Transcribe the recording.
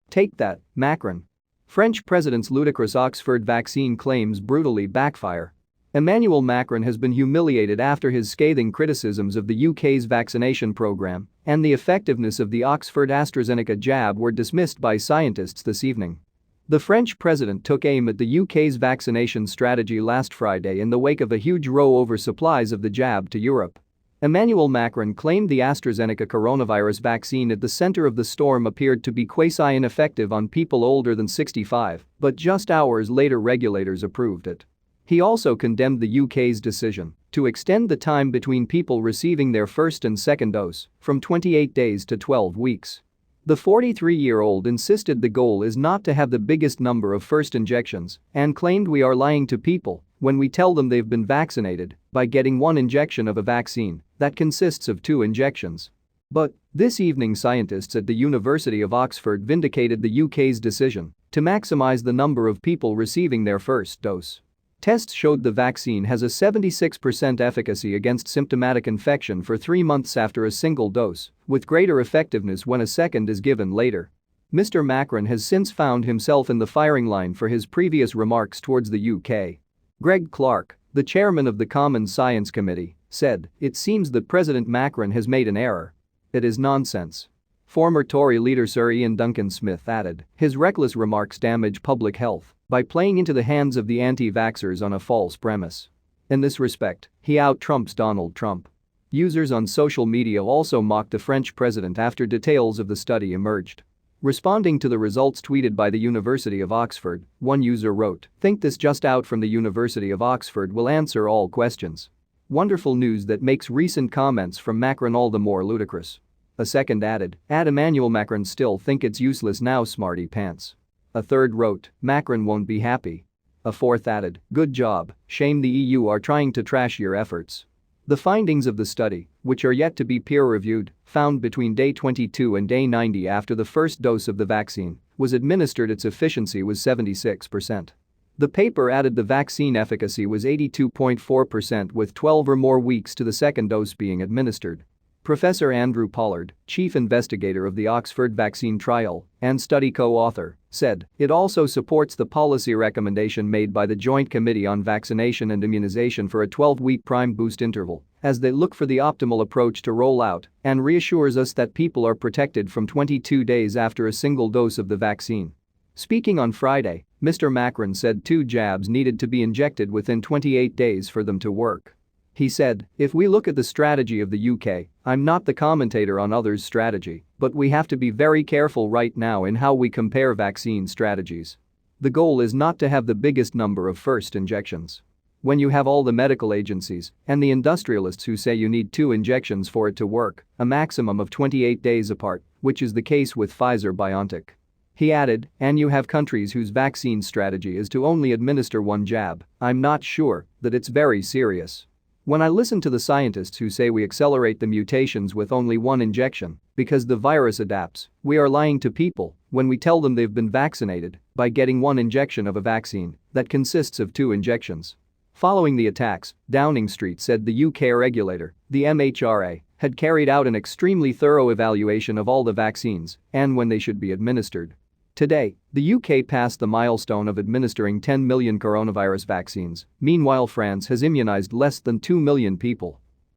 Take that, Macron. French President's ludicrous Oxford vaccine claims brutally backfire. Emmanuel Macron has been humiliated after his scathing criticisms of the UK's vaccination programme and the effectiveness of the Oxford AstraZeneca jab were dismissed by scientists this evening. The French president took aim at the UK's vaccination strategy last Friday in the wake of a huge row over supplies of the jab to Europe. Emmanuel Macron claimed the AstraZeneca coronavirus vaccine at the center of the storm appeared to be quasi-ineffective on people older than 65, but just hours later regulators approved it. He also condemned the UK's decision to extend the time between people receiving their first and second dose from 28 days to 12 weeks. The 43-year-old insisted the goal is not to have the biggest number of first injections and claimed we are lying to people when we tell them they've been vaccinated by getting one injection of a vaccine that consists of 2 injections. But this evening scientists at the University of Oxford vindicated the UK's decision to maximize the number of people receiving their first dose. Tests showed the vaccine has a 76% efficacy against symptomatic infection for 3 months after a single dose, with greater effectiveness when a second is given later. Mr. Macron has since found himself in the firing line for his previous remarks towards the UK. Greg Clark, the chairman of the Common Science Committee, said, "It seems that President Macron has made an error. It is nonsense." Former Tory leader Sir Ian Duncan Smith added, his reckless remarks damage public health by playing into the hands of the anti-vaxxers on a false premise. In this respect, he out-Trumps Donald Trump. Users on social media also mocked the French president after details of the study emerged. Responding to the results tweeted by the University of Oxford, one user wrote, "Think this just out from the University of Oxford will answer all questions. Wonderful news that makes recent comments from Macron all the more ludicrous." A second added, Emmanuel Macron still think it's useless now smarty pants." A third wrote, "Macron won't be happy." A fourth added, "Good job, shame the EU are trying to trash your efforts." The findings of the study, which are yet to be peer-reviewed, found between day 22 and day 90 after the first dose of the vaccine was administered its efficiency was 76%. The paper added the vaccine efficacy was 82.4% with 12 or more weeks to the second dose being administered. Professor Andrew Pollard, chief investigator of the Oxford vaccine trial and study co-author, said, "It also supports the policy recommendation made by the Joint Committee on Vaccination and Immunization for a 12-week prime boost interval as they look for the optimal approach to roll out and reassures us that people are protected from 22 days after a single dose of the vaccine." Speaking on Friday, Mr. Macron said 2 jabs needed to be injected within 28 days for them to work. He said, "If we look at the strategy of the UK, I'm not the commentator on others' strategy, but we have to be very careful right now in how we compare vaccine strategies. The goal is not to have the biggest number of first injections. When you have all the medical agencies and the industrialists who say you need 2 injections for it to work, a maximum of 28 days apart, which is the case with Pfizer-BioNTech." He added, "And you have countries whose vaccine strategy is to only administer 1 jab, I'm not sure that it's very serious. When I listen to the scientists who say we accelerate the mutations with only 1 injection because the virus adapts, we are lying to people when we tell them they've been vaccinated by getting 1 injection of a vaccine that consists of 2 injections." Following the attacks, Downing Street said the UK regulator, the MHRA, had carried out an extremely thorough evaluation of all the vaccines and when they should be administered. Today, the UK passed the milestone of administering 10 million coronavirus vaccines. Meanwhile, France has immunized less than 2 million people